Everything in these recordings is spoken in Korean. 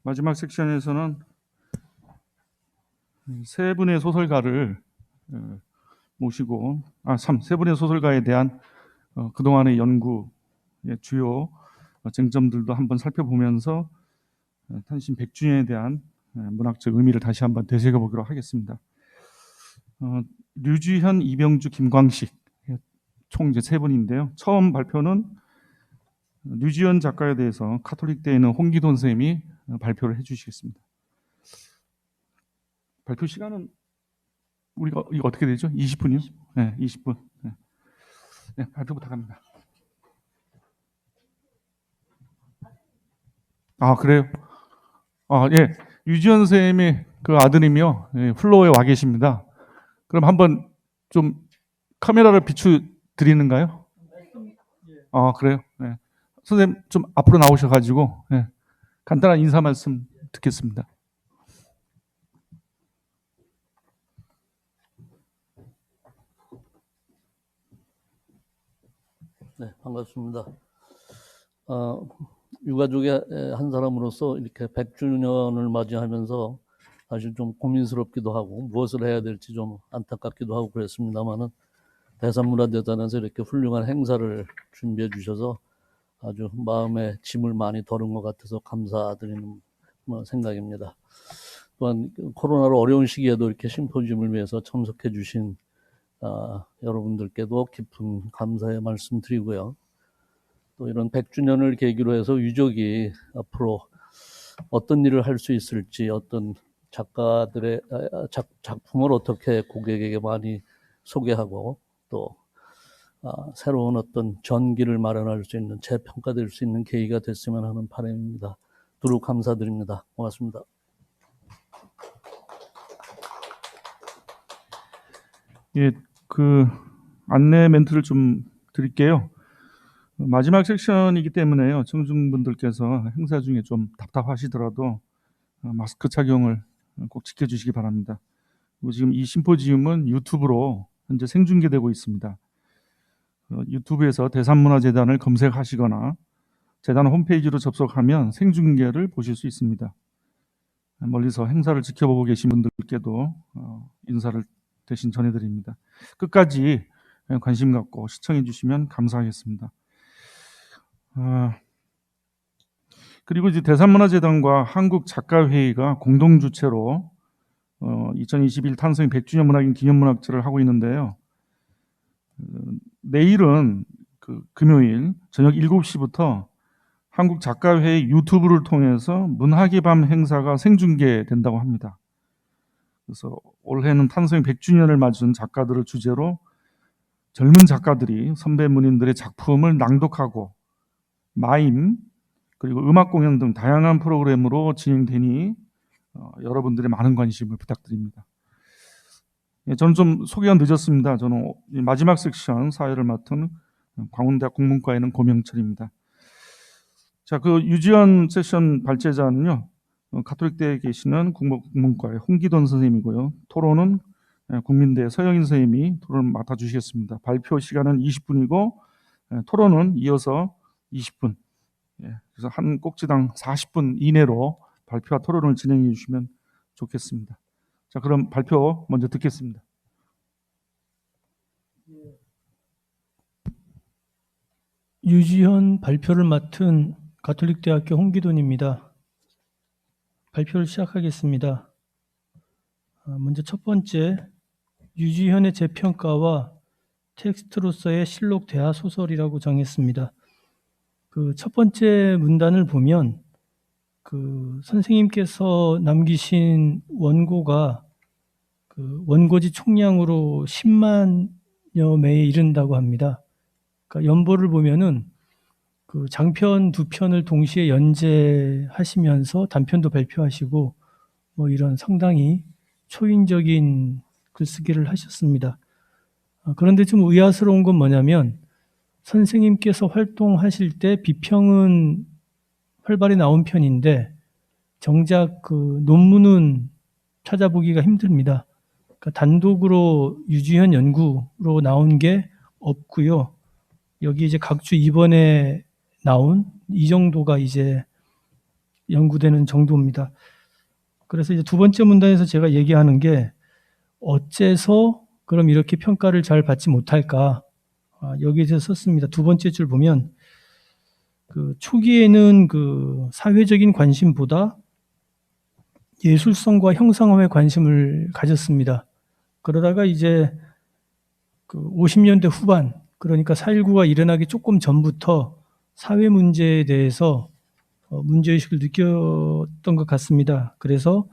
마지막 섹션에서는 세 분의 소설가를 모시고 세 분의 소설가에 대한 그동안의 연구의 주요 쟁점들도 한번 살펴보면서 탄신 100주년에 대한 문학적 의미를 다시 한번 되새겨보기로 하겠습니다. 류지현, 이병주, 김광식 총 이제 세 분인데요. 처음 발표는 류지현 작가에 대해서 카톨릭대에 있는 홍기돈 선생님이 발표를 해주시겠습니다. 발표 시간은 우리가 이거 어떻게 되죠? 20분이요? 네, 20분. 네, 발표 부탁합니다. 그래요? 예. 류지현 선생님의 그 아드님이요. 예, 플로어에 와 계십니다. 그럼 한번 좀 카메라를 비추 드리는가요? 그래요? 네. 선생님 좀 앞으로 나오셔가지고 간단한 인사 말씀 듣겠습니다. 네, 반갑습니다. 유가족의 한 사람으로서 이렇게 100주년을 맞이하면서 사실 좀 고민스럽기도 하고 무엇을 해야 될지 좀 안타깝기도 하고 그랬습니다만은 대산문화재단에서 이렇게 훌륭한 행사를 준비해 주셔서 아주 마음에 짐을 많이 덜은 것 같아서 감사드리는 생각입니다. 또한 코로나로 어려운 시기에도 이렇게 심포지움을 위해서 참석해 주신 여러분들께도 깊은 감사의 말씀 드리고요. 또 이런 100주년을 계기로 해서 유족이 앞으로 어떤 일을 할 수 있을지, 어떤 작가들의 작품을 어떻게 고객에게 많이 소개하고 또 새로운 어떤 전기를 마련할 수 있는, 재평가될 수 있는 계기가 됐으면 하는 바람입니다. 두루 감사드립니다. 고맙습니다. 예, 그 안내 멘트를 좀 드릴게요. 마지막 섹션이기 때문에요. 청중분들께서 행사 중에 좀 답답하시더라도 마스크 착용을 꼭 지켜주시기 바랍니다. 그리고 지금 이 심포지움은 유튜브로 현재 생중계되고 있습니다. 유튜브에서 대산문화재단을 검색하시거나 재단 홈페이지로 접속하면 생중계를 보실 수 있습니다. 멀리서 행사를 지켜보고 계신 분들께도 인사를 대신 전해드립니다. 끝까지 관심 갖고 시청해 주시면 감사하겠습니다. 그리고 이제 대산문화재단과 한국작가회의가 공동 주최로 2021 탄생 100주년 문학인 기념문학제를 하고 있는데요. 내일은 금요일 저녁 7시부터 한국작가회의 유튜브를 통해서 문학의 밤 행사가 생중계된다고 합니다. 그래서 올해는 탄생 100주년을 맞은 작가들을 주제로 젊은 작가들이 선배 문인들의 작품을 낭독하고 마임 그리고 음악 공연 등 다양한 프로그램으로 진행되니 여러분들의 많은 관심을 부탁드립니다. 저는 좀 소개가 늦었습니다. 저는 마지막 섹션 사회를 맡은 광운대학 국문과에는 고명철입니다. 자, 그 유지연 세션 발제자는요, 가톨릭대에 계시는 국문과의 홍기돈 선생님이고요. 토론은 국민대 서영인 선생님이 토론을 맡아주시겠습니다. 발표 시간은 20분이고 토론은 이어서 20분. 그래서 한 꼭지당 40분 이내로 발표와 토론을 진행해 주시면 좋겠습니다. 자, 그럼 발표 먼저 듣겠습니다. 유지현 발표를 맡은 가톨릭대학교 홍기돈입니다. 발표를 시작하겠습니다. 먼저 첫 번째, 유지현의 재평가와 텍스트로서의 실록 대화 소설이라고 정했습니다. 그 첫 번째 문단을 보면 그 선생님께서 남기신 원고가 그 원고지 총량으로 10만여 매에 이른다고 합니다. 그러니까 연보를 보면은 그 장편 두 편을 동시에 연재하시면서 단편도 발표하시고 뭐 이런 상당히 초인적인 글쓰기를 하셨습니다. 그런데 좀 의아스러운 건 뭐냐면 선생님께서 활동하실 때 비평은 활발히 나온 편인데 정작 그 논문은 찾아보기가 힘듭니다. 그러니까 단독으로 유지현 연구로 나온 게 없고요. 여기 이제 각주 2번에 나온 이 정도가 이제 연구되는 정도입니다. 그래서 이제 두 번째 문단에서 제가 얘기하는 게 어째서 그럼 이렇게 평가를 잘 받지 못할까? 여기에 대해서 썼습니다. 두 번째 줄 보면 그 초기에는 그 사회적인 관심보다 예술성과 형상화에 관심을 가졌습니다. 그러다가 이제 그 50년대 후반, 그러니까 4.19가 일어나기 조금 전부터 사회 문제에 대해서 문제의식을 느꼈던 것 같습니다. 그래서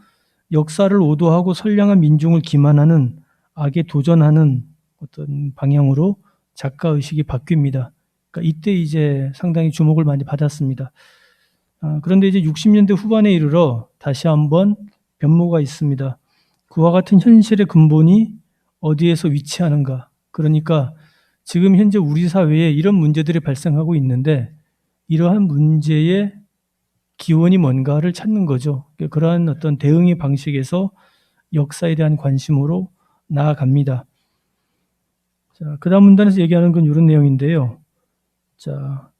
역사를 오도하고 선량한 민중을 기만하는 악에 도전하는 어떤 방향으로 작가의식이 바뀝니다. 그러니까 이때 이제 상당히 주목을 많이 받았습니다. 그런데 이제 60년대 후반에 이르러 다시 한번 변모가 있습니다. 그와 같은 현실의 근본이 어디에서 위치하는가? 그러니까 지금 현재 우리 사회에 이런 문제들이 발생하고 있는데 이러한 문제의 기원이 뭔가를 찾는 거죠. 그러한 어떤 대응의 방식에서 역사에 대한 관심으로 나아갑니다. 자, 그다음 문단에서 얘기하는 건 이런 내용인데요. 자,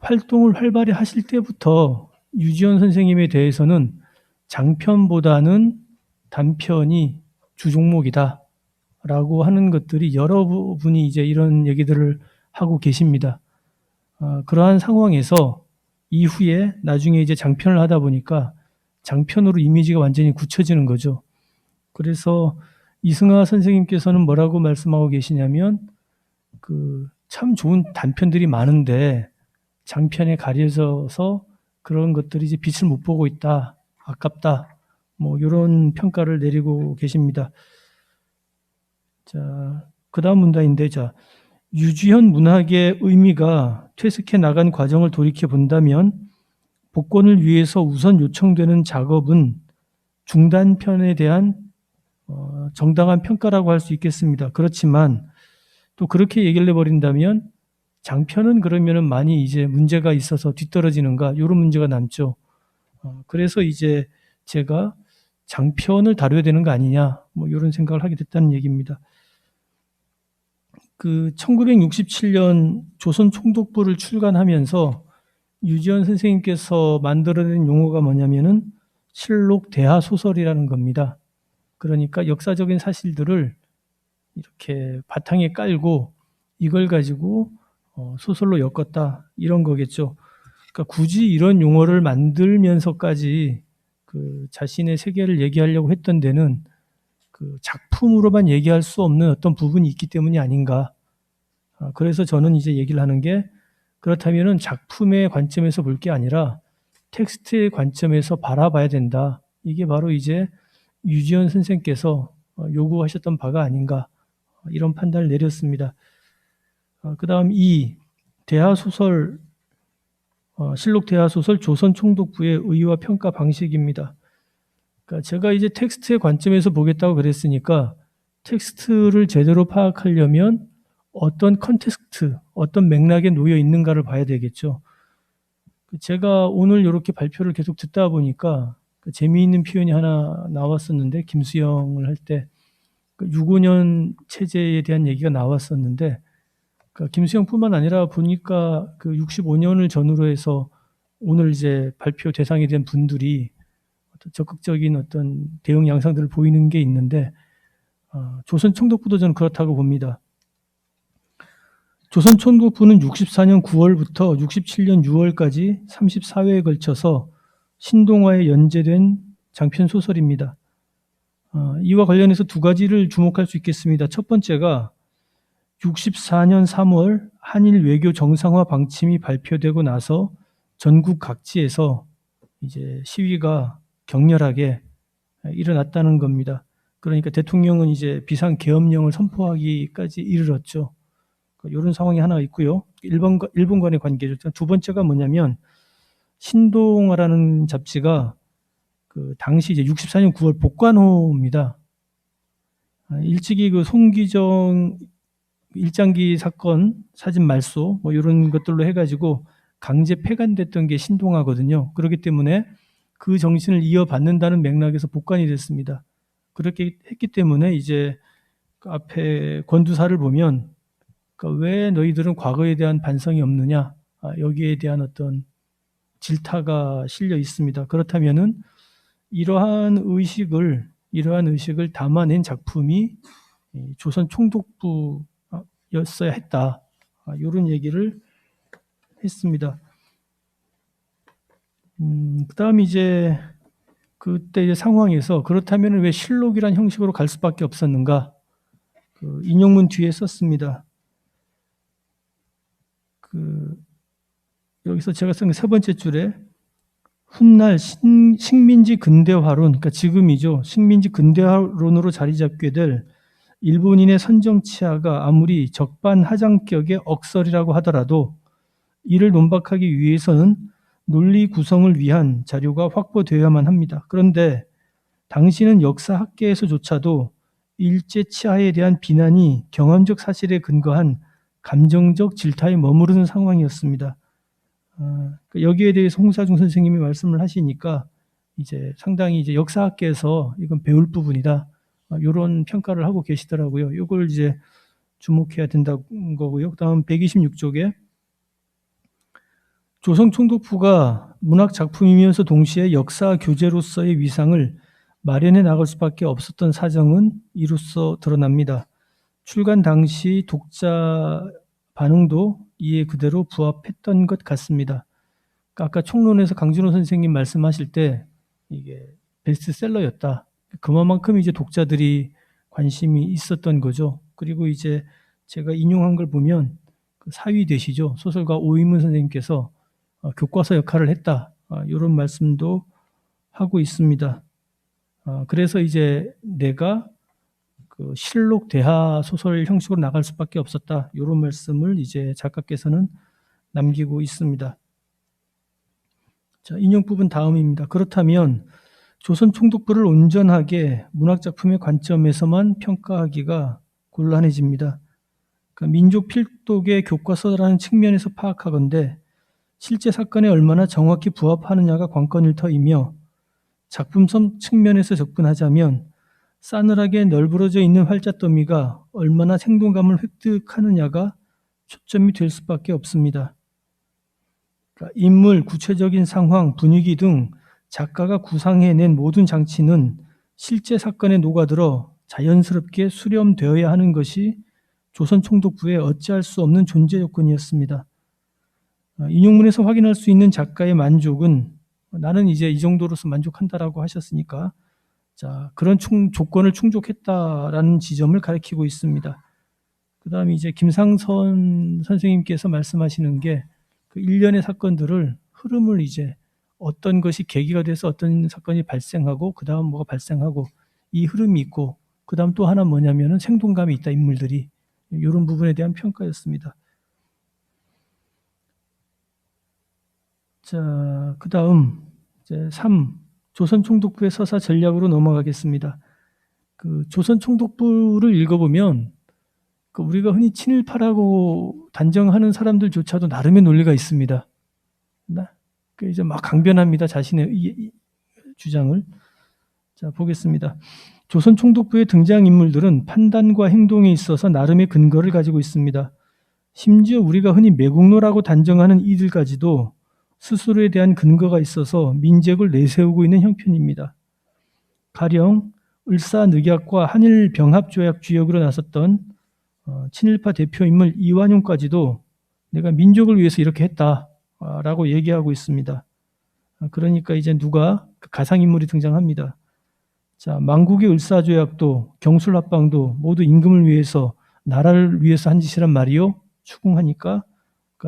활동을 활발히 하실 때부터 유지현 선생님에 대해서는 장편보다는 단편이 주 종목이다 라고 하는 것들이 여러분이 이제 이런 얘기들을 하고 계십니다. 그러한 상황에서 이후에 나중에 이제 장편을 하다 보니까 장편으로 이미지가 완전히 굳혀지는 거죠. 그래서 이승하 선생님께서는 뭐라고 말씀하고 계시냐면 그 참 좋은 단편들이 많은데 장편에 가려져서 그런 것들이 이제 빛을 못 보고 있다. 아깝다. 뭐 이런 평가를 내리고 계십니다. 자, 그다음 문단인데 자, 유지현 문학의 의미가 퇴색해 나간 과정을 돌이켜 본다면 복권을 위해서 우선 요청되는 작업은 중단편에 대한 정당한 평가라고 할 수 있겠습니다. 그렇지만 또 그렇게 얘기를 해버린다면 장편은 그러면은 많이 이제 문제가 있어서 뒤떨어지는가 이런 문제가 남죠. 그래서 이제 제가 장편을 다뤄야 되는 거 아니냐 뭐 이런 생각을 하게 됐다는 얘기입니다. 그 1967년 조선총독부를 출간하면서 유지현 선생님께서 만들어낸 용어가 뭐냐면은 실록 대하 소설이라는 겁니다. 그러니까 역사적인 사실들을 이렇게 바탕에 깔고 이걸 가지고 소설로 엮었다 이런 거겠죠. 그러니까 굳이 이런 용어를 만들면서까지 그 자신의 세계를 얘기하려고 했던 데는 그 작품으로만 얘기할 수 없는 어떤 부분이 있기 때문이 아닌가. 그래서 저는 이제 얘기를 하는 게 그렇다면은 작품의 관점에서 볼 게 아니라 텍스트의 관점에서 바라봐야 된다. 이게 바로 이제 유지현 선생께서 요구하셨던 바가 아닌가. 이런 판단을 내렸습니다. 그 다음 대하소설, 실록 대하소설 조선총독부의 의의와 평가 방식입니다. 그러니까 제가 이제 텍스트의 관점에서 보겠다고 그랬으니까 텍스트를 제대로 파악하려면 어떤 컨텍스트, 어떤 맥락에 놓여 있는가를 봐야 되겠죠. 제가 오늘 이렇게 발표를 계속 듣다 보니까 재미있는 표현이 하나 나왔었는데 김수영을 할 때 6.5년 체제에 대한 얘기가 나왔었는데 김수영뿐만 아니라 보니까 그 65년을 전후로 해서 오늘 이제 발표 대상이 된 분들이 어떤 적극적인 어떤 대응 양상들을 보이는 게 있는데 조선총독부도 저는 그렇다고 봅니다. 조선총독부는 64년 9월부터 67년 6월까지 34회에 걸쳐서 신동화에 연재된 장편 소설입니다. 이와 관련해서 두 가지를 주목할 수 있겠습니다. 첫 번째가 64년 3월 한일 외교 정상화 방침이 발표되고 나서 전국 각지에서 이제 시위가 격렬하게 일어났다는 겁니다. 그러니까 대통령은 이제 비상계엄령을 선포하기까지 이르렀죠. 이런 상황이 하나 있고요. 일본 간의 관계죠. 두 번째가 뭐냐면 신동아라는 잡지가 그 당시 이제 64년 9월 복관호입니다. 일찍이 그 송기정 일장기 사건 사진 말소 뭐 이런 것들로 해가지고 강제 폐간됐던 게 신동아거든요. 그렇기 때문에 그 정신을 이어받는다는 맥락에서 복관이 됐습니다. 그렇게 했기 때문에 이제 그 앞에 권두사를 보면 그러니까 왜 너희들은 과거에 대한 반성이 없느냐 여기에 대한 어떤 질타가 실려 있습니다. 그렇다면은 이러한 의식을 담아낸 작품이 조선 총독부였어야 했다. 이런 얘기를 했습니다. 그다음 이제 그때 이제 상황에서 그렇다면 왜 실록이란 형식으로 갈 수밖에 없었는가? 그 인용문 뒤에 썼습니다. 여기서 제가 쓴 세 번째 줄에 훗날 식민지 근대화론, 그러니까 지금이죠. 식민지 근대화론으로 자리 잡게 될 일본인의 선정 치하가 아무리 적반하장격의 억설이라고 하더라도 이를 논박하기 위해서는 논리 구성을 위한 자료가 확보되어야만 합니다. 그런데 당시는 역사학계에서조차도 일제 치하에 대한 비난이 경험적 사실에 근거한 감정적 질타에 머무르는 상황이었습니다. 여기에 대해서 홍사중 선생님이 말씀을 하시니까 이제 상당히 이제 역사학계에서 이건 배울 부분이다. 이런 평가를 하고 계시더라고요. 이걸 이제 주목해야 된다는 거고요. 그다음 126쪽에 조선 총독부가 문학 작품이면서 동시에 역사 교재로서의 위상을 마련해 나갈 수밖에 없었던 사정은 이로써 드러납니다. 출간 당시 독자 반응도 이에 그대로 부합했던 것 같습니다. 아까 총론에서 강준호 선생님 말씀하실 때 이게 베스트셀러였다. 그만큼 이제 독자들이 관심이 있었던 거죠. 그리고 이제 제가 인용한 걸 보면 그 사위 되시죠. 소설가 오인문 선생님께서 교과서 역할을 했다. 이런 말씀도 하고 있습니다. 그래서 이제 내가 그 실록 대하 소설 형식으로 나갈 수밖에 없었다. 이런 말씀을 이제 작가께서는 남기고 있습니다. 자, 인용 부분 다음입니다. 그렇다면 조선 총독부를 온전하게 문학 작품의 관점에서만 평가하기가 곤란해집니다. 그러니까 민족 필독의 교과서라는 측면에서 파악하건대 실제 사건에 얼마나 정확히 부합하느냐가 관건일 터이며 작품성 측면에서 접근하자면 싸늘하게 널브러져 있는 활자더미가 얼마나 생동감을 획득하느냐가 초점이 될 수밖에 없습니다. 그러니까 인물, 구체적인 상황, 분위기 등 작가가 구상해낸 모든 장치는 실제 사건에 녹아들어 자연스럽게 수렴되어야 하는 것이 조선 총독부의 어찌할 수 없는 존재 요건이었습니다. 인용문에서 확인할 수 있는 작가의 만족은 나는 이제 이 정도로서 만족한다라고 하셨으니까 자, 그런 조건을 충족했다라는 지점을 가리키고 있습니다. 그 다음에 이제 김상선 선생님께서 말씀하시는 게 그 일련의 사건들을 흐름을 이제 어떤 것이 계기가 돼서 어떤 사건이 발생하고 그 다음 뭐가 발생하고 이 흐름이 있고 그 다음 또 하나 뭐냐면은 생동감이 있다 인물들이 이런 부분에 대한 평가였습니다. 자, 그 다음 이제 3. 조선 총독부의 서사 전략으로 넘어가겠습니다. 그 조선 총독부를 읽어보면 그 우리가 흔히 친일파라고 단정하는 사람들조차도 나름의 논리가 있습니다. 그 이제 막 강변합니다. 자신의 주장을. 자, 보겠습니다. 조선 총독부의 등장인물들은 판단과 행동에 있어서 나름의 근거를 가지고 있습니다. 심지어 우리가 흔히 매국노라고 단정하는 이들까지도 스스로에 대한 근거가 있어서 민족을 내세우고 있는 형편입니다. 가령 을사늑약과 한일병합조약 주역으로 나섰던 친일파 대표인물 이완용까지도 내가 민족을 위해서 이렇게 했다라고 얘기하고 있습니다. 그러니까 이제 누가 가상인물이 등장합니다. 자, 만국의 을사조약도 경술합방도 모두 임금을 위해서 나라를 위해서 한 짓이란 말이요? 추궁하니까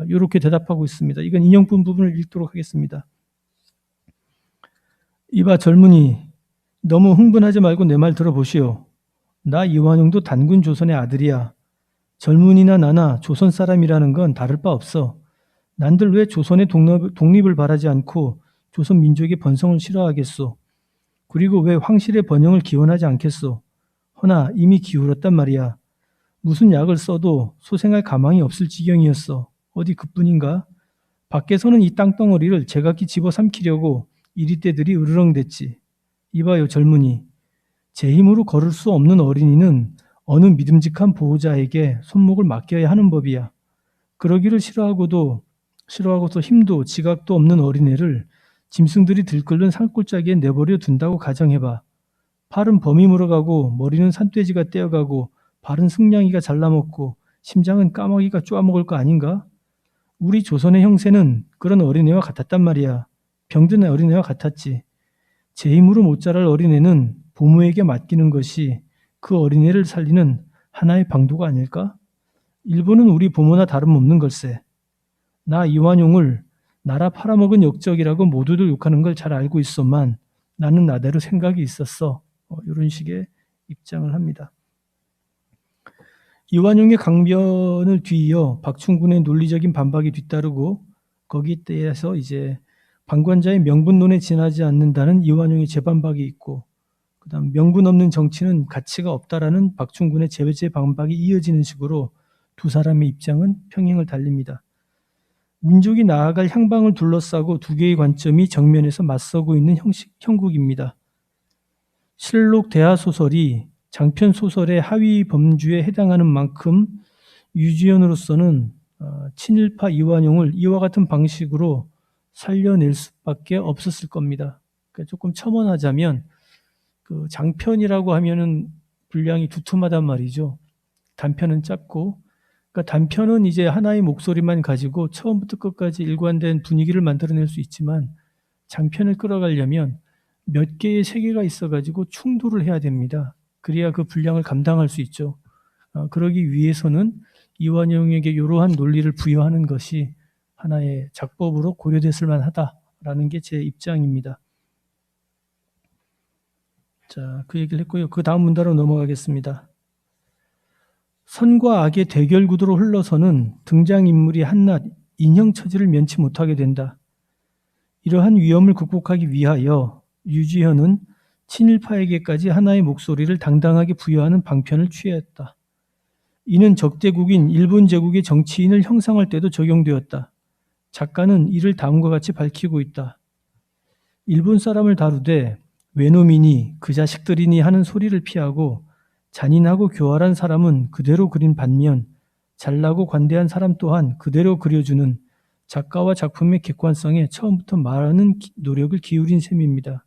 이렇게 대답하고 있습니다. 이건 인용분 부분을 읽도록 하겠습니다. 이봐 젊은이 너무 흥분하지 말고 내 말 들어보시오. 나 이완용도 단군 조선의 아들이야. 젊은이나 나나 조선 사람이라는 건 다를 바 없어. 난들 왜 조선의 독립을 바라지 않고 조선 민족의 번성을 싫어하겠소? 그리고 왜 황실의 번영을 기원하지 않겠소? 허나 이미 기울었단 말이야. 무슨 약을 써도 소생할 가망이 없을 지경이었어. 어디 그뿐인가? 밖에서는 이 땅덩어리를 제각기 집어삼키려고 이리떼들이 으르렁댔지. 이봐요 젊은이. 제 힘으로 걸을 수 없는 어린이는 어느 믿음직한 보호자에게 손목을 맡겨야 하는 법이야. 그러기를 싫어하고도 싫어하고서 힘도 지각도 없는 어린애를 짐승들이 들끓는 산골짜기에 내버려 둔다고 가정해봐. 팔은 범이 물어가고 머리는 산돼지가 떼어가고 발은 승냥이가 잘라먹고 심장은 까마귀가 쪼아먹을 거 아닌가? 우리 조선의 형세는 그런 어린애와 같았단 말이야. 병든 어린애와 같았지. 제 힘으로 못 자랄 어린애는 부모에게 맡기는 것이 그 어린애를 살리는 하나의 방도가 아닐까? 일본은 우리 부모나 다름없는 걸세. 나 이완용을 나라 팔아먹은 역적이라고 모두들 욕하는 걸 잘 알고 있었만 나는 나대로 생각이 있었어. 이런 식의 입장을 합니다. 이완용의 강변을 뒤이어 박충군의 논리적인 반박이 뒤따르고 거기에 대해서 이제 방관자의 명분론에 지나지 않는다는 이완용의 재반박이 있고 그다음 명분 없는 정치는 가치가 없다라는 박충군의 재반박이 이어지는 식으로 두 사람의 입장은 평행을 달립니다. 민족이 나아갈 향방을 둘러싸고 두 개의 관점이 정면에서 맞서고 있는 형국입니다. 실록 대하소설이 장편 소설의 하위 범주에 해당하는 만큼 유지연으로서는 친일파 이완용을 이와 같은 방식으로 살려낼 수밖에 없었을 겁니다. 그러니까 조금 첨언하자면 그 장편이라고 하면은 분량이 두툼하단 말이죠. 단편은 짧고, 그러니까 단편은 이제 하나의 목소리만 가지고 처음부터 끝까지 일관된 분위기를 만들어낼 수 있지만 장편을 끌어가려면 몇 개의 세계가 있어가지고 충돌을 해야 됩니다. 그래야 그 분량을 감당할 수 있죠. 그러기 위해서는 이완용에게 이러한 논리를 부여하는 것이 하나의 작법으로 고려됐을 만하다라는 게 제 입장입니다. 자, 그 얘기를 했고요. 그 다음 문단으로 넘어가겠습니다. 선과 악의 대결 구도로 흘러서는 등장인물이 한낱 인형처지를 면치 못하게 된다. 이러한 위험을 극복하기 위하여 유지현은 친일파에게까지 하나의 목소리를 당당하게 부여하는 방편을 취했다. 이는 적대국인 일본 제국의 정치인을 형상할 때도 적용되었다. 작가는 이를 다음과 같이 밝히고 있다. 일본 사람을 다루되 외놈이니 그 자식들이니 하는 소리를 피하고 잔인하고 교활한 사람은 그대로 그린 반면 잘나고 관대한 사람 또한 그대로 그려주는 작가와 작품의 객관성에 처음부터 많은 노력을 기울인 셈입니다.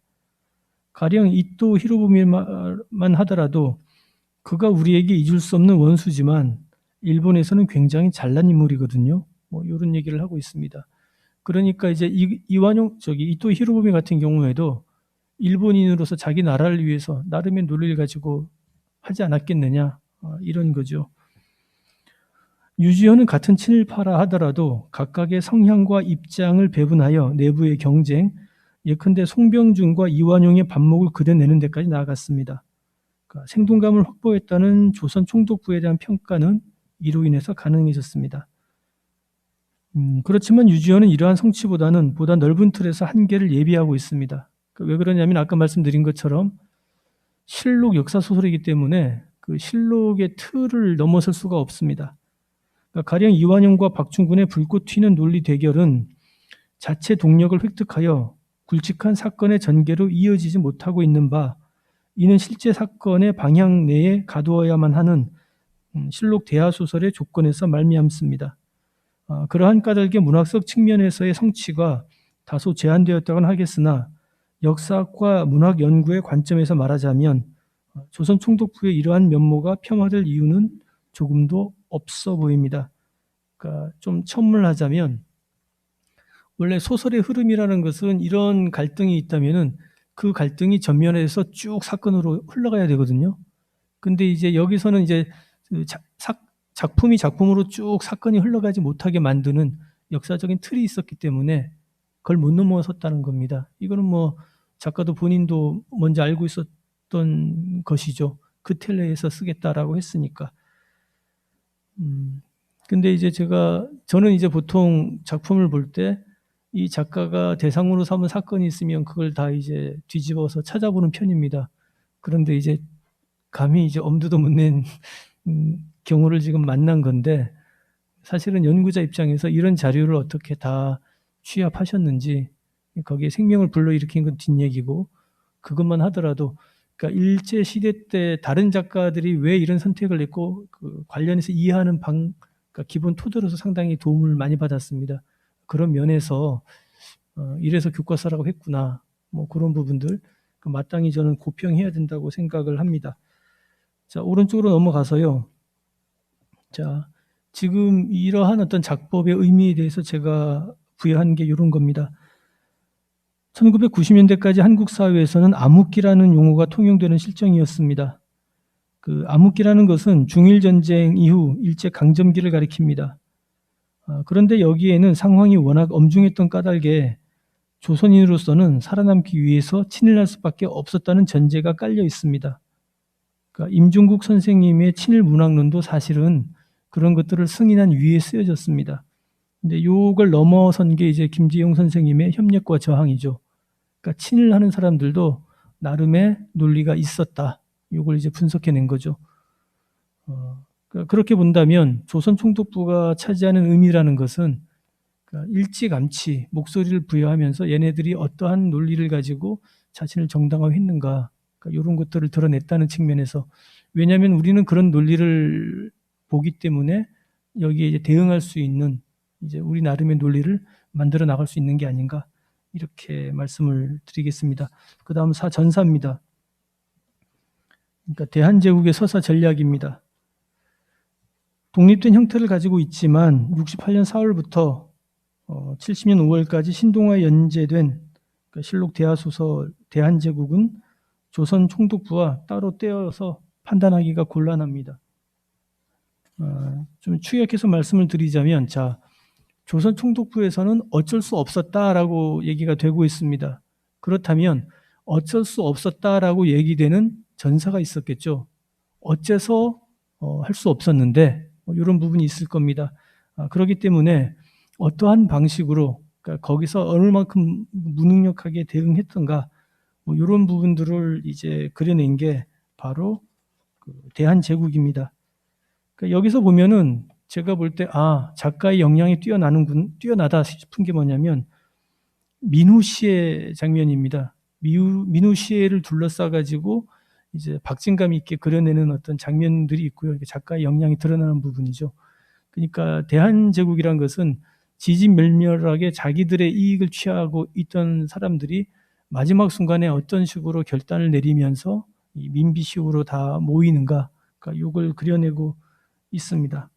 가령 이토 히로부미만 하더라도 그가 우리에게 잊을 수 없는 원수지만 일본에서는 굉장히 잘난 인물이거든요. 이런 얘기를 하고 있습니다. 그러니까 이제 이완용 이토 히로부미 같은 경우에도 일본인으로서 자기 나라를 위해서 나름의 논리를 가지고 하지 않았겠느냐 이런 거죠. 유지현은 같은 친일파라 하더라도 각각의 성향과 입장을 배분하여 내부의 경쟁, 예컨대 송병준과 이완용의 반목을 그려내는 데까지 나아갔습니다. 그러니까 생동감을 확보했다는 조선 총독부에 대한 평가는 이로 인해서 가능해졌습니다. 그렇지만 유지현은 이러한 성취보다는 보다 넓은 틀에서 한계를 예비하고 있습니다. 왜 그러냐면 아까 말씀드린 것처럼 실록 역사소설이기 때문에 그 실록의 틀을 넘어설 수가 없습니다. 그러니까 가령 이완용과 박충군의 불꽃 튀는 논리 대결은 자체 동력을 획득하여 굵직한 사건의 전개로 이어지지 못하고 있는 바 이는 실제 사건의 방향 내에 가두어야만 하는 실록 대하소설의 조건에서 말미암습니다. 그러한 까닭의 문학적 측면에서의 성취가 다소 제한되었다고는 하겠으나 역사학과 문학 연구의 관점에서 말하자면 조선 총독부의 이러한 면모가 폄하될 이유는 조금도 없어 보입니다. 그러니까 좀 첨언하자면 원래 소설의 흐름이라는 것은 이런 갈등이 있다면은 그 갈등이 전면에서 쭉 사건으로 흘러가야 되거든요. 근데 이제 여기서는 이제 작품이 작품으로 쭉 사건이 흘러가지 못하게 만드는 역사적인 틀이 있었기 때문에 그걸 못 넘어섰다는 겁니다. 이거는 뭐 작가도 본인도 먼저 알고 있었던 것이죠. 그 틀 내에서 쓰겠다라고 했으니까. 근데 이제 저는 이제 보통 작품을 볼 때 이 작가가 대상으로 삼은 사건이 있으면 그걸 다 이제 뒤집어서 찾아보는 편입니다. 그런데 이제 감히 이제 엄두도 못 낸 경우를 지금 만난 건데 사실은 연구자 입장에서 이런 자료를 어떻게 다 취합하셨는지 거기에 생명을 불러일으킨 건 뒷얘기고 그것만 하더라도 그러니까 일제 시대 때 다른 작가들이 왜 이런 선택을 했고 그 관련해서 이해하는 그러니까 기본 토대로서 상당히 도움을 많이 받았습니다. 그런 면에서 이래서 교과서라고 했구나. 뭐 그런 부분들 마땅히 저는 고평해야 된다고 생각을 합니다. 자, 오른쪽으로 넘어가서요. 자, 지금 이러한 어떤 작법의 의미에 대해서 제가 부여한 게 이런 겁니다. 1990년대까지 한국 사회에서는 암흑기라는 용어가 통용되는 실정이었습니다. 그 암흑기라는 것은 중일 전쟁 이후 일제 강점기를 가리킵니다. 그런데 여기에는 상황이 워낙 엄중했던 까닭에 조선인으로서는 살아남기 위해서 친일할 수밖에 없었다는 전제가 깔려 있습니다. 그러니까 임종국 선생님의 친일 문학론도 사실은 그런 것들을 승인한 위에 쓰여졌습니다. 근데 요걸 넘어선 게 이제 김지용 선생님의 협력과 저항이죠. 그러니까 친일하는 사람들도 나름의 논리가 있었다. 요걸 이제 분석해낸 거죠. 그렇게 본다면 조선총독부가 차지하는 의미라는 것은 일찌감치 목소리를 부여하면서 얘네들이 어떠한 논리를 가지고 자신을 정당화했는가, 이런 것들을 드러냈다는 측면에서, 왜냐하면 우리는 그런 논리를 보기 때문에 여기에 이제 대응할 수 있는 이제 우리 나름의 논리를 만들어 나갈 수 있는 게 아닌가, 이렇게 말씀을 드리겠습니다. 그 다음 전사입니다. 그러니까 대한제국의 서사 전략입니다. 독립된 형태를 가지고 있지만 68년 4월부터 70년 5월까지 신동아에 연재된 실록 대하소설 대한제국은 조선 총독부와 따로 떼어서 판단하기가 곤란합니다. 좀 추격해서 말씀을 드리자면, 자, 조선 총독부에서는 어쩔 수 없었다라고 얘기가 되고 있습니다. 그렇다면 어쩔 수 없었다라고 얘기되는 전사가 있었겠죠. 어째서 할 수 없었는데, 이런 부분이 있을 겁니다. 그렇기 때문에 어떠한 방식으로, 그러니까 거기서 어느 만큼 무능력하게 대응했던가, 이런 부분들을 이제 그려낸 게 바로 대한제국입니다. 그러니까 여기서 보면은 제가 볼 때 작가의 역량이 뛰어나다 싶은 게 뭐냐면 민후 시의 장면입니다. 민후 시를 둘러싸 가지고 이제 박진감 있게 그려내는 어떤 장면들이 있고요. 작가의 역량이 드러나는 부분이죠. 그러니까 대한제국이란 것은 지지멸멸하게 자기들의 이익을 취하고 있던 사람들이 마지막 순간에 어떤 식으로 결단을 내리면서 이 민비식으로 다 모이는가, 그러니까 이걸 그려내고 있습니다.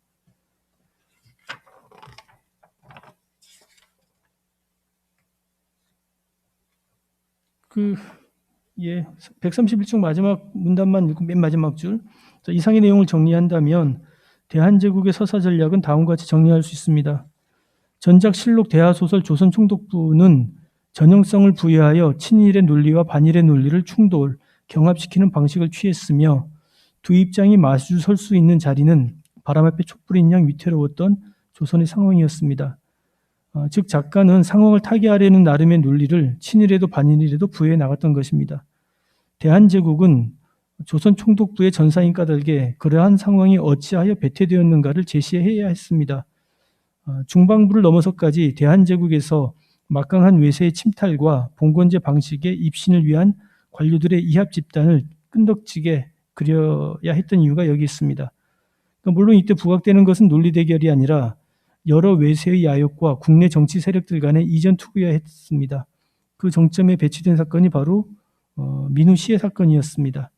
131쪽 마지막 문단만 읽고 맨 마지막 줄. 이상의 내용을 정리한다면 대한제국의 서사 전략은 다음과 같이 정리할 수 있습니다. 전작 실록 대하소설 조선총독부는 전형성을 부여하여 친일의 논리와 반일의 논리를 충돌, 경합시키는 방식을 취했으며 두 입장이 마주 설 수 있는 자리는 바람 앞에 촛불인 양 위태로웠던 조선의 상황이었습니다. 즉 작가는 상황을 타개하려는 나름의 논리를 친일에도 반일에도 부여해 나갔던 것입니다. 대한제국은 조선 총독부의 전사인 까닭에 그러한 상황이 어찌하여 배태되었는가를 제시해야 했습니다. 중방부를 넘어서까지 대한제국에서 막강한 외세의 침탈과 봉건제 방식의 입신을 위한 관료들의 이합 집단을 끈덕지게 그려야 했던 이유가 여기 있습니다. 물론 이때 부각되는 것은 논리 대결이 아니라 여러 외세의 야욕과 국내 정치 세력들 간의 이전 투구였습니다. 그 정점에 배치된 사건이 바로 민후 시해 사건이었습니다.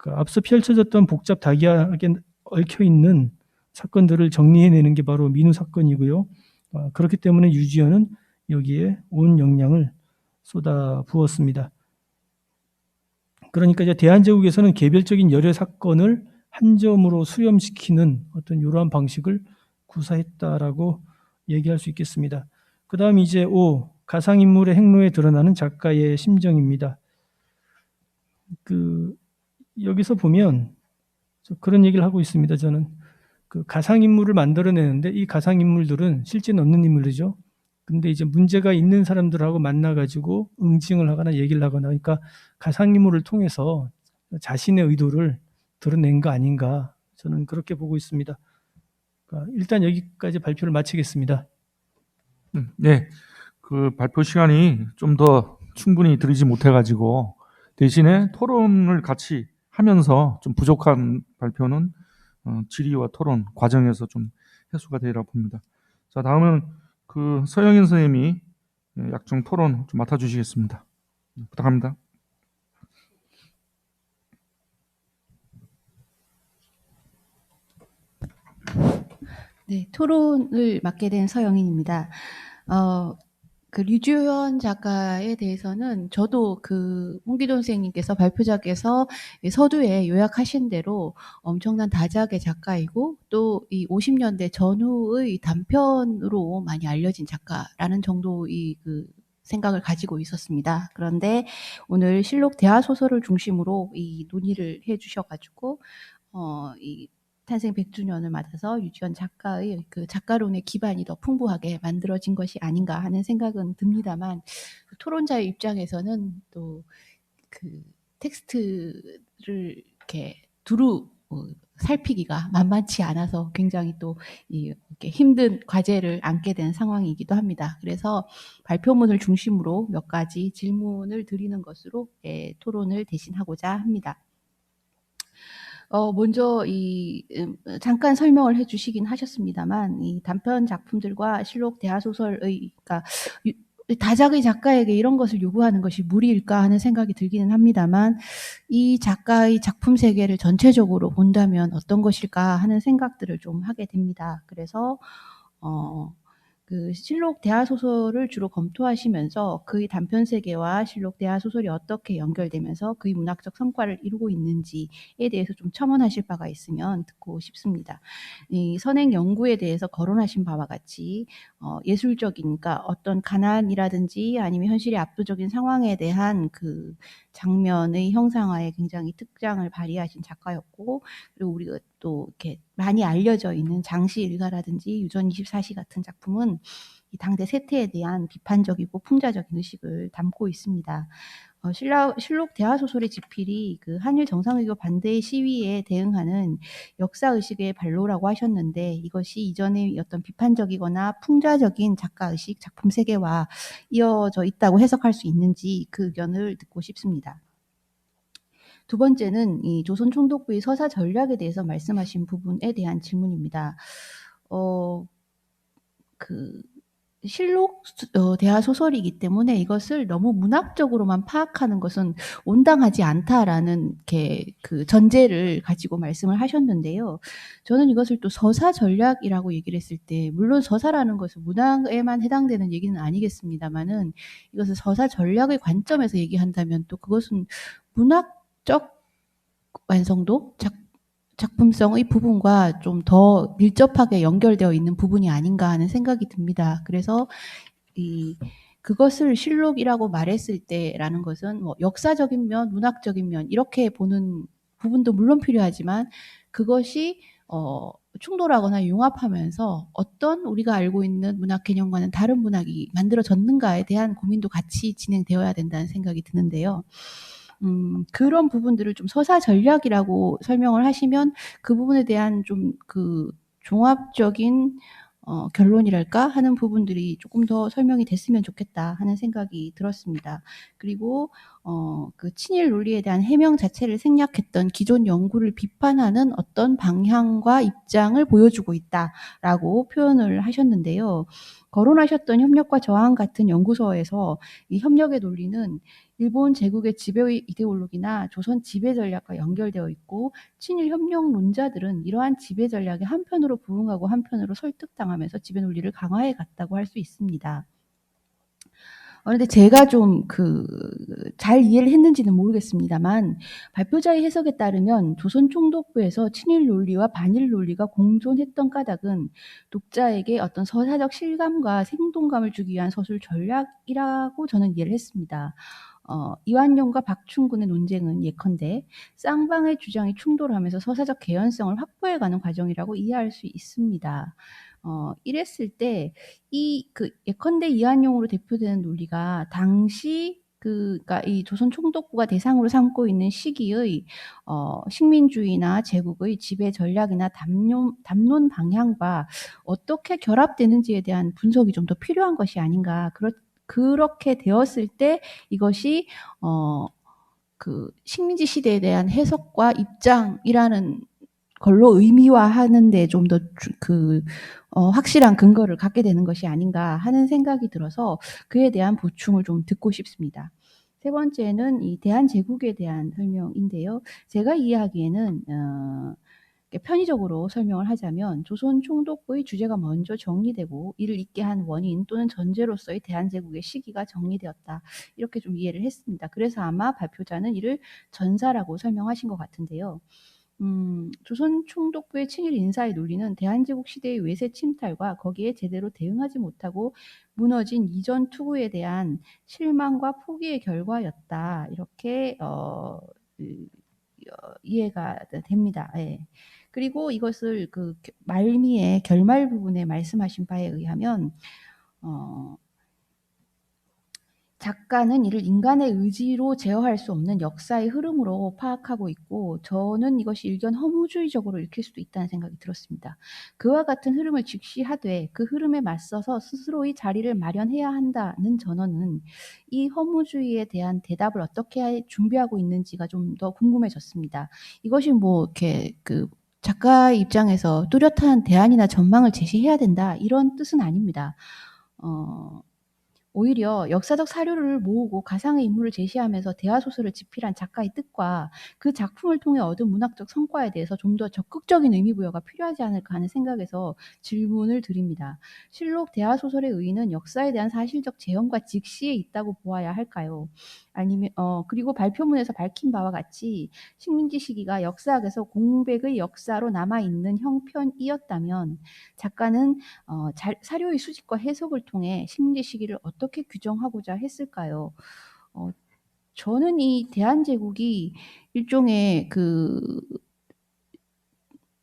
앞서 펼쳐졌던 복잡 다기하게 얽혀있는 사건들을 정리해내는 게 바로 민후 사건이고요. 그렇기 때문에 유지연은 여기에 온 역량을 쏟아 부었습니다. 그러니까 이제 대한제국에서는 개별적인 여러 사건을 한 점으로 수렴시키는 어떤 이러한 방식을 구사했다라고 얘기할 수 있겠습니다. 그 다음 이제 5. 가상인물의 행로에 드러나는 작가의 심정입니다. 여기서 보면 그런 얘기를 하고 있습니다. 저는 가상인물을 만들어내는데 이 가상인물들은 실제는 없는 인물이죠. 근데 이제 문제가 있는 사람들하고 만나가지고 응징을 하거나 얘기를 하거나, 그러니까 가상인물을 통해서 자신의 의도를 드러낸 거 아닌가, 저는 그렇게 보고 있습니다. 일단 여기까지 발표를 마치겠습니다. 네, 그 발표 시간이 좀 더 충분히 드리지 못해가지고 대신에 토론을 같이 하면서 좀 부족한 발표는 질의와 토론 과정에서 좀 해소가 되리라 봅니다. 자, 다음은 그 서영인 선생님이 약정 토론 좀 맡아주시겠습니다. 부탁합니다. 네, 토론을 맡게 된 서영인입니다. 그 류주현 작가에 대해서는 저도 그 홍기동 선생님께서 발표작에서 서두에 요약하신 대로 엄청난 다작의 작가이고 또 이 50년대 전후의 단편으로 많이 알려진 작가라는 정도의 그 생각을 가지고 있었습니다. 그런데 오늘 실록 대하소설을 중심으로 이 논의를 해주셔가지고 이 탄생 100주년을 맞아서 유지연 작가의 그 작가론의 기반이 더 풍부하게 만들어진 것이 아닌가 하는 생각은 듭니다만 그 토론자의 입장에서는 또 그 텍스트를 이렇게 두루 살피기가 만만치 않아서 굉장히 또 이렇게 힘든 과제를 안게 된 상황이기도 합니다. 그래서 발표문을 중심으로 몇 가지 질문을 드리는 것으로 토론을 대신하고자 합니다. 먼저 잠깐 설명을 해주시긴 하셨습니다만, 이 단편 작품들과 실록 대하소설의, 그러니까 다작의 작가에게 이런 것을 요구하는 것이 무리일까 하는 생각이 들기는 합니다만, 이 작가의 작품 세계를 전체적으로 본다면 어떤 것일까 하는 생각들을 좀 하게 됩니다. 그래서 그 실록 대하소설을 주로 검토하시면서 그의 단편 세계와 실록 대하소설이 어떻게 연결되면서 그의 문학적 성과를 이루고 있는지에 대해서 좀 첨언하실 바가 있으면 듣고 싶습니다. 이 선행 연구에 대해서 거론하신 바와 같이 예술적인, 그러니까 어떤 가난이라든지 아니면 현실의 압도적인 상황에 대한 그 장면의 형상화에 굉장히 특장을 발휘하신 작가였고, 그리고 우리가 또 이렇게 많이 알려져 있는 장시 일가라든지 유전 24시 같은 작품은 이 당대 세태에 대한 비판적이고 풍자적인 의식을 담고 있습니다. 실록 대하소설의 지필이 그 한일 정상외교 반대 시위에 대응하는 역사의식의 발로라고 하셨는데 이것이 이전의 어떤 비판적이거나 풍자적인 작가의식, 작품 세계와 이어져 있다고 해석할 수 있는지 그 의견을 듣고 싶습니다. 두 번째는 이 조선 총독부의 서사 전략에 대해서 말씀하신 부분에 대한 질문입니다. 그 실록 대하소설이기 때문에 이것을 너무 문학적으로만 파악하는 것은 온당하지 않다라는 그 전제를 가지고 말씀을 하셨는데요. 저는 이것을 또 서사 전략이라고 얘기를 했을 때, 물론 서사라는 것은 문학에만 해당되는 얘기는 아니겠습니다만은 이것을 서사 전략의 관점에서 얘기한다면 또 그것은 문학적 완성도, 작품성의 부분과 좀 더 밀접하게 연결되어 있는 부분이 아닌가 하는 생각이 듭니다. 그래서 그것을 실록이라고 말했을 때라는 것은 뭐 역사적인 면, 문학적인 면 이렇게 보는 부분도 물론 필요하지만 그것이 충돌하거나 융합하면서 어떤 우리가 알고 있는 문학 개념과는 다른 문학이 만들어졌는가에 대한 고민도 같이 진행되어야 된다는 생각이 드는데요. 그런 부분들을 좀 서사 전략이라고 설명을 하시면 그 부분에 대한 좀 그 종합적인 결론이랄까 하는 부분들이 조금 더 설명이 됐으면 좋겠다 하는 생각이 들었습니다. 그리고 그 친일 논리에 대한 해명 자체를 생략했던 기존 연구를 비판하는 어떤 방향과 입장을 보여주고 있다라고 표현을 하셨는데요. 거론하셨던 협력과 저항 같은 연구서에서 이 협력의 논리는 일본 제국의 지배 이데올로기나 조선 지배 전략과 연결되어 있고 친일 협력론자들은 이러한 지배 전략에 한편으로 부응하고 한편으로 설득당하면서 지배 논리를 강화해 갔다고 할 수 있습니다. 그런데 제가 좀 잘 이해를 했는지는 모르겠습니다만 발표자의 해석에 따르면 조선 총독부에서 친일 논리와 반일 논리가 공존했던 까닭은 독자에게 어떤 서사적 실감과 생동감을 주기 위한 서술 전략이라고 저는 이해를 했습니다. 이완용과 박충근의 논쟁은 예컨대 쌍방의 주장이 충돌하면서 서사적 개연성을 확보해가는 과정이라고 이해할 수 있습니다. 이랬을 때 예컨대 이완용으로 대표되는 논리가 당시 그러니까 이 조선 총독부가 대상으로 삼고 있는 시기의 식민주의나 제국의 지배 전략이나 담론 방향과 어떻게 결합되는지에 대한 분석이 좀 더 필요한 것이 아닌가. 그렇게 되었을 때 이것이 그 식민지 시대에 대한 해석과 입장이라는 걸로 의미화하는데 좀 더 확실한 근거를 갖게 되는 것이 아닌가 하는 생각이 들어서 그에 대한 보충을 좀 듣고 싶습니다. 세 번째는 이 대한제국에 대한 설명인데요. 제가 이해하기에는 이렇게 편의적으로 설명을 하자면 조선 총독부의 주제가 먼저 정리되고 이를 잇게 한 원인 또는 전제로서의 대한제국의 시기가 정리되었다. 이렇게 좀 이해를 했습니다. 그래서 아마 발표자는 이를 전사라고 설명하신 것 같은데요. 조선 총독부의 친일 인사의 논리는 대한제국 시대의 외세 침탈과 거기에 제대로 대응하지 못하고 무너진 이전 투구에 대한 실망과 포기의 결과였다. 이렇게 이해가 됩니다. 예. 그리고 이것을 그 말미에 결말 부분에 말씀하신 바에 의하면 작가는 이를 인간의 의지로 제어할 수 없는 역사의 흐름으로 파악하고 있고 저는 이것이 일견 허무주의적으로 읽힐 수도 있다는 생각이 들었습니다. 그와 같은 흐름을 직시하되 그 흐름에 맞서서 스스로의 자리를 마련해야 한다는 전언은 이 허무주의에 대한 대답을 어떻게 준비하고 있는지가 좀 더 궁금해졌습니다. 이것이 뭐 이렇게 그 작가의 입장에서 뚜렷한 대안이나 전망을 제시해야 된다 이런 뜻은 아닙니다. 오히려 역사적 사료를 모으고 가상의 인물을 제시하면서 대화소설을 집필한 작가의 뜻과 그 작품을 통해 얻은 문학적 성과에 대해서 좀 더 적극적인 의미부여가 필요하지 않을까 하는 생각에서 질문을 드립니다. 실록 대화소설의 의의는 역사에 대한 사실적 재현과 직시에 있다고 보아야 할까요? 아니면 그리고 발표문에서 밝힌 바와 같이 식민지 시기가 역사학에서 공백의 역사로 남아있는 형편이었다면 작가는 사료의 수집과 해석을 통해 식민지 시기를 어떻게 규정하고자 했을까요? 저는 이 대한제국이 일종의 그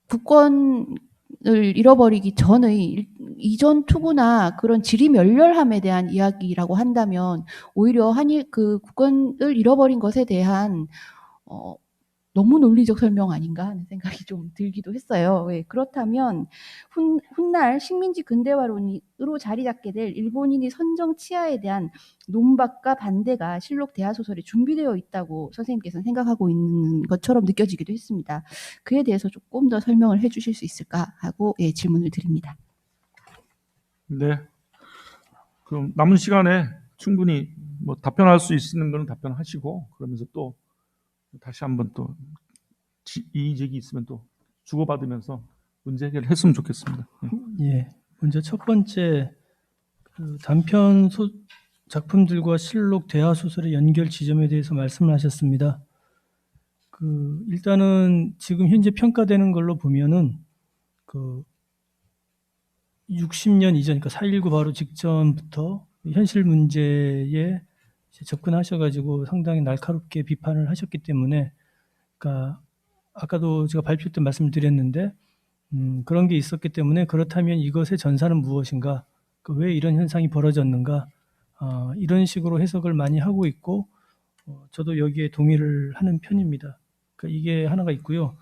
국권을 잃어버리기 전의 이전 투구나 그런 지리멸렬함에 대한 이야기라고 한다면 오히려 한일 그 국권을 잃어버린 것에 대한 너무 논리적 설명 아닌가 하는 생각이 좀 들기도 했어요. 예, 그렇다면 훗날 식민지 근대화론으로 자리 잡게 될 일본인이 선정 치하에 대한 논박과 반대가 실록 대하소설에 준비되어 있다고 선생님께서는 생각하고 있는 것처럼 느껴지기도 했습니다. 그에 대해서 조금 더 설명을 해주실 수 있을까 하고 예, 질문을 드립니다. 네. 그럼 남은 시간에 충분히 뭐 답변할 수 있는 거는 답변하시고 그러면서 또 다시 한번 또 이의제기 있으면 또 주고받으면서 문제 해결을 했으면 좋겠습니다. 예. 먼저 첫 번째 그 단편 작품들과 실록 대화 소설의 연결 지점에 대해서 말씀을 하셨습니다. 그 일단은 지금 현재 평가되는 걸로 보면은 그 60년 이전, 그러니까 4.19 바로 직전부터 현실 문제에 접근하셔가지고 상당히 날카롭게 비판을 하셨기 때문에, 그러니까 아까도 제가 발표 때 말씀을 드렸는데 그런 게 있었기 때문에 그렇다면 이것의 전사는 무엇인가, 왜 이런 현상이 벌어졌는가, 이런 식으로 해석을 많이 하고 있고 저도 여기에 동의를 하는 편입니다. 그러니까 이게 하나가 있고요.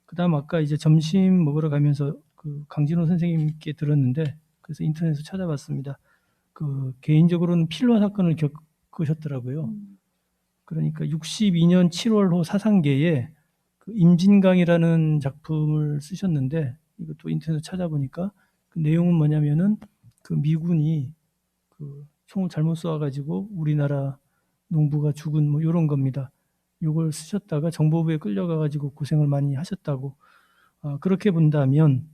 그다음 아까 이제 점심 먹으러 가면서 그 강진호 선생님께 들었는데 그래서 인터넷에서 찾아봤습니다. 그 개인적으로는 필화 사건을 겪으셨더라고요. 그러니까 62년 7월호 사상계에 그 임진강이라는 작품을 쓰셨는데 이것도 인터넷에서 찾아보니까 그 내용은 뭐냐면은 그 미군이 그 총을 잘못 쏘아가지고 우리나라 농부가 죽은 뭐 이런 겁니다. 이걸 쓰셨다가 정보부에 끌려가가지고 고생을 많이 하셨다고. 그렇게 본다면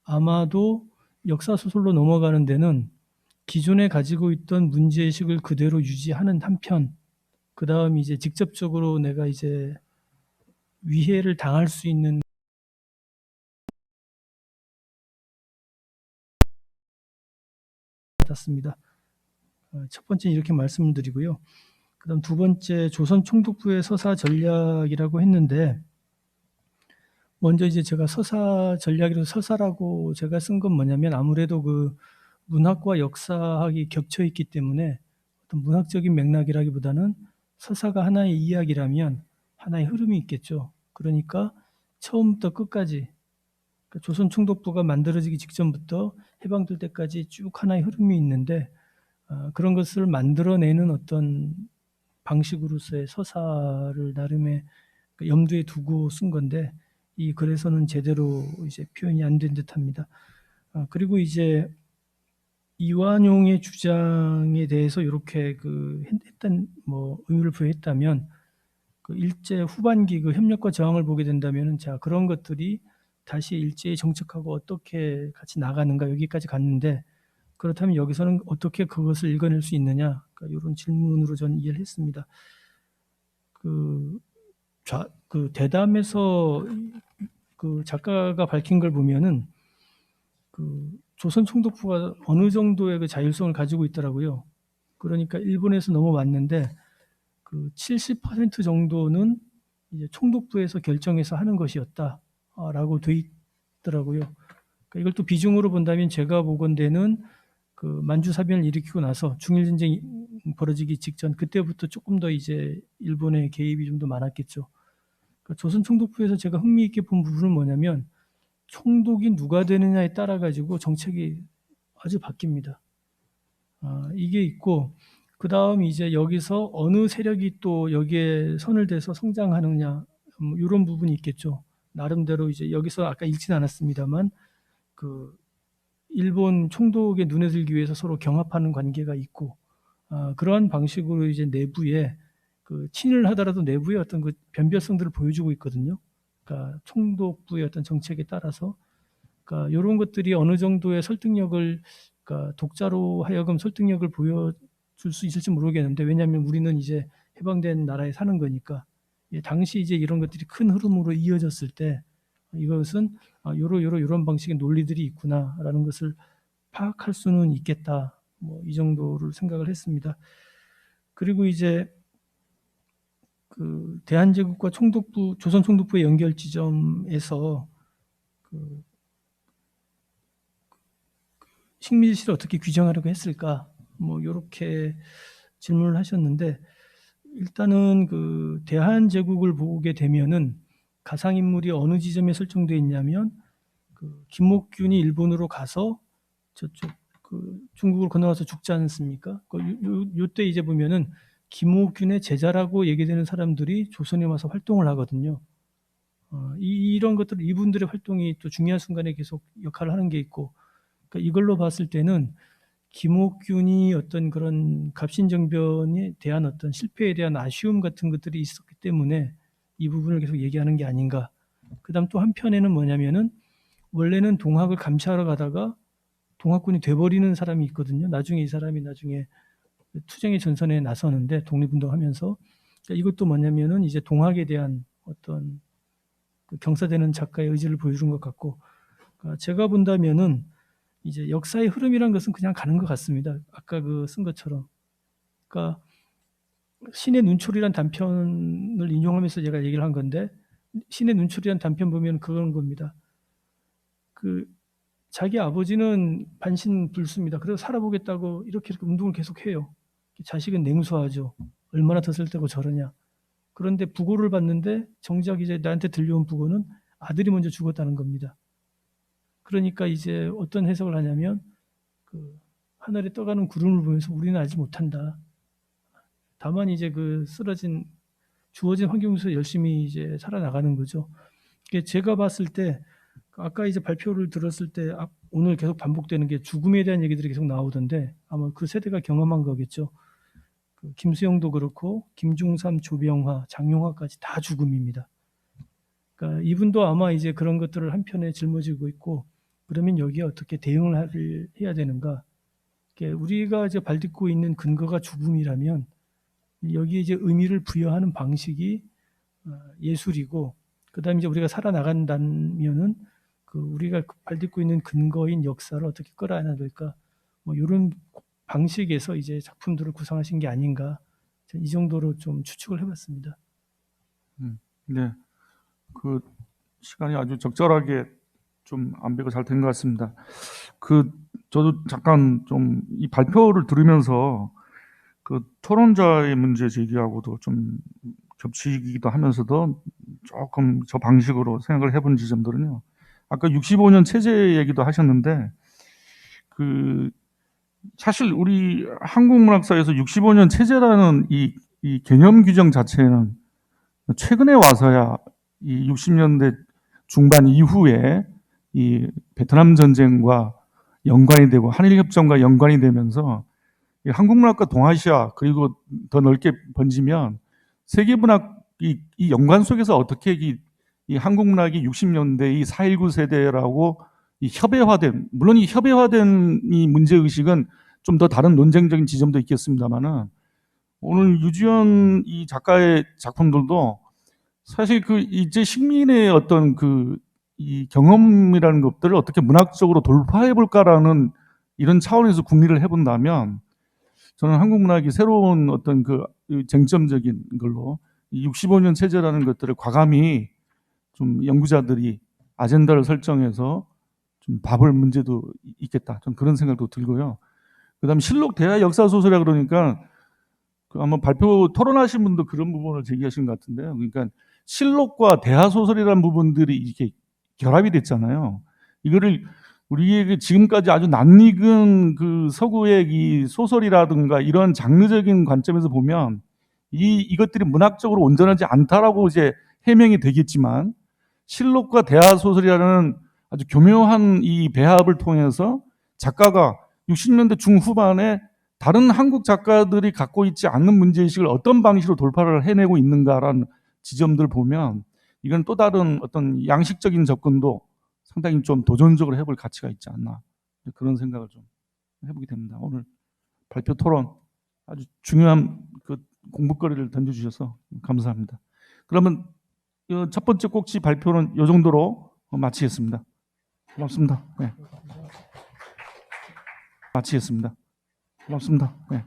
아마도 역사 소설로 넘어가는 데는 기존에 가지고 있던 문제의식을 그대로 유지하는 한편, 그 다음 이제 직접적으로 내가 이제 위해를 당할 수 있는 같습니다. 첫 번째 이렇게 말씀을 드리고요. 그다음 두 번째 조선 총독부의 서사 전략이라고 했는데 먼저 이제 제가 서사 전략이라고 서사라고 제가 쓴 건 뭐냐면 아무래도 그 문학과 역사학이 겹쳐 있기 때문에 어떤 문학적인 맥락이라기보다는 서사가 하나의 이야기라면 하나의 흐름이 있겠죠. 그러니까 처음부터 끝까지 그러니까 조선 총독부가 만들어지기 직전부터 해방될 때까지 쭉 하나의 흐름이 있는데 그런 것을 만들어내는 어떤 방식으로서의 서사를 나름의 염두에 두고 쓴 건데 이 글에서는 제대로 이제 표현이 안 된 듯합니다. 그리고 이제 이완용의 주장에 대해서 이렇게 했던 의미를 부여했다면 그 일제 후반기 그 협력과 저항을 보게 된다면은 자 그런 것들이 다시 일제의 정책하고 어떻게 같이 나가는가 여기까지 갔는데 그렇다면 여기서는 어떻게 그것을 읽어낼 수 있느냐 이런 질문으로 저는 이해를 했습니다. 그 대담에서 그 작가가 밝힌 걸 보면은 그 조선 총독부가 어느 정도의 그 자율성을 가지고 있더라고요. 그러니까 일본에서 넘어왔는데 그 70% 정도는 이제 총독부에서 결정해서 하는 것이었다라고 돼 있더라고요. 그러니까 이걸 또 비중으로 본다면 제가 보건대는 그 만주사변을 일으키고 나서 중일전쟁이 벌어지기 직전 그때부터 조금 더 이제 일본의 개입이 좀 더 많았겠죠. 그러니까 조선 총독부에서 제가 흥미있게 본 부분은 뭐냐면 총독이 누가 되느냐에 따라 가지고 정책이 아주 바뀝니다. 이게 있고 그 다음 이제 여기서 어느 세력이 또 여기에 선을 대서 성장하느냐 이런 부분이 있겠죠. 나름대로 이제 여기서 아까 읽진 않았습니다만 그 일본 총독의 눈에 들기 위해서 서로 경합하는 관계가 있고 그러한 방식으로 이제 내부에 그 친을 하더라도 내부의 어떤 그 변별성들을 보여주고 있거든요. 그러니까 총독부의 어떤 정책에 따라서 그러니까 이런 것들이 어느 정도의 설득력을 그러니까 독자로 하여금 설득력을 보여줄 수 있을지 모르겠는데 왜냐하면 우리는 이제 해방된 나라에 사는 거니까 당시 이제 이런 것들이 큰 흐름으로 이어졌을 때 이것은 요런 방식의 논리들이 있구나라는 것을 파악할 수는 있겠다. 이 정도를 생각을 했습니다. 그리고 이제 그 대한제국과 총독부, 조선 총독부의 연결 지점에서 그 식민지시를 어떻게 규정하려고 했을까? 요렇게 질문을 하셨는데 일단은 그 대한제국을 보게 되면은 가상인물이 어느 지점에 설정되어 있냐면 그 김옥균이 일본으로 가서 저쪽 그 중국을 건너가서 죽지 않습니까? 요때 이제 보면은 김옥균의 제자라고 얘기되는 사람들이 조선에 와서 활동을 하거든요. 이런 것들 이분들의 활동이 또 중요한 순간에 계속 역할을 하는 게 있고 그러니까 이걸로 봤을 때는 김옥균이 어떤 그런 갑신정변에 대한 어떤 실패에 대한 아쉬움 같은 것들이 있었기 때문에 이 부분을 계속 얘기하는 게 아닌가. 그다음 또 한편에는 뭐냐면은 원래는 동학을 감시하러 가다가 동학군이 돼버리는 사람이 있거든요. 나중에 이 사람이 나중에 투쟁의 전선에 나서는데 독립운동하면서 그러니까 이것도 뭐냐면은 이제 동학에 대한 어떤 그 경사되는 작가의 의지를 보여준 것 같고 그러니까 제가 본다면은 이제 역사의 흐름이란 것은 그냥 가는 것 같습니다. 아까 그 쓴 것처럼. 그러니까 신의 눈초리란 단편을 인용하면서 제가 얘기를 한 건데 신의 눈초리란 단편 보면 그런 겁니다. 그 자기 아버지는 반신불수입니다. 그래서 살아보겠다고 이렇게 운동을 계속해요. 자식은 냉소하죠. 얼마나 더 쓸데고 저러냐. 그런데 부고를 받는데 정작 이제 나한테 들려온 부고는 아들이 먼저 죽었다는 겁니다. 그러니까 이제 어떤 해석을 하냐면 그 하늘에 떠가는 구름을 보면서 우리는 알지 못한다. 다만 이제 그 주어진 환경에서 열심히 이제 살아나가는 거죠. 제가 봤을 때 아까 이제 발표를 들었을 때 오늘 계속 반복되는 게 죽음에 대한 얘기들이 계속 나오던데 아마 그 세대가 경험한 거겠죠. 그 김수영도 그렇고 김중삼, 조병화, 장용화까지 다 죽음입니다. 그러니까 이분도 아마 이제 그런 것들을 한편에 짊어지고 있고 그러면 여기에 어떻게 대응을 해야 되는가? 우리가 이제 발딛고 있는 근거가 죽음이라면 여기에 이제 의미를 부여하는 방식이 예술이고 그다음에 이제 우리가 살아나간다면은 그 우리가 발딛고 있는 근거인 역사를 어떻게 끌어안아야 될까? 이런 방식에서 이제 작품들을 구성하신 게 아닌가? 이 정도로 좀 추측을 해봤습니다. 네, 그 시간이 아주 적절하게 좀 안배가 잘 된 것 같습니다. 저도 잠깐 좀 이 발표를 들으면서 그 토론자의 문제 제기하고도 좀 겹치기도 하면서도 조금 저 방식으로 생각을 해본 지점들은요. 아까 65년 체제 얘기도 하셨는데 사실 우리 한국문학사에서 65년 체제라는 이 개념 규정 자체는 최근에 와서야 이 60년대 중반 이후에 이 베트남 전쟁과 연관이 되고 한일 협정과 연관이 되면서 이 한국 문학과 동아시아 그리고 더 넓게 번지면 세계 문학 이 연관 속에서 어떻게 이 한국 문학이 60년대 이 4.19 세대라고 이 협예화된, 물론 이 협예화된 이 문제 의식은 좀 더 다른 논쟁적인 지점도 있겠습니다만은 오늘 유지연 이 작가의 작품들도 사실 그 이제 식민의 어떤 그 이 경험이라는 것들을 어떻게 문학적으로 돌파해 볼까라는 이런 차원에서 궁리를 해본다면 저는 한국 문학이 새로운 어떤 그 쟁점적인 걸로 65년 체제라는 것들을 과감히 좀 연구자들이 아젠다를 설정해서 좀 봐볼 문제도 있겠다. 좀 그런 생각도 들고요. 그다음 실록 대하 역사 소설이라 그러니까 그 아마 발표 토론하신 분도 그런 부분을 제기하신 것 같은데요. 그러니까 실록과 대하 소설이라는 부분들이 이렇게 결합이 됐잖아요. 이거를 우리에게 지금까지 아주 낯익은 그 서구의 이 소설이라든가 이런 장르적인 관점에서 보면 이것들이 문학적으로 온전하지 않다라고 이제 해명이 되겠지만 실록과 대하 소설이라는 아주 교묘한 이 배합을 통해서 작가가 60년대 중후반에 다른 한국 작가들이 갖고 있지 않는 문제의식을 어떤 방식으로 돌파를 해내고 있는가라는 지점들을 보면 이건 또 다른 어떤 양식적인 접근도 상당히 좀 도전적으로 해볼 가치가 있지 않나 그런 생각을 좀 해보게 됩니다. 오늘 발표 토론 아주 중요한 그 공부거리를 던져주셔서 감사합니다. 그러면 첫 번째 꼭지 발표는 이 정도로 마치겠습니다. 고맙습니다. 네. 마치겠습니다. 고맙습니다. 네.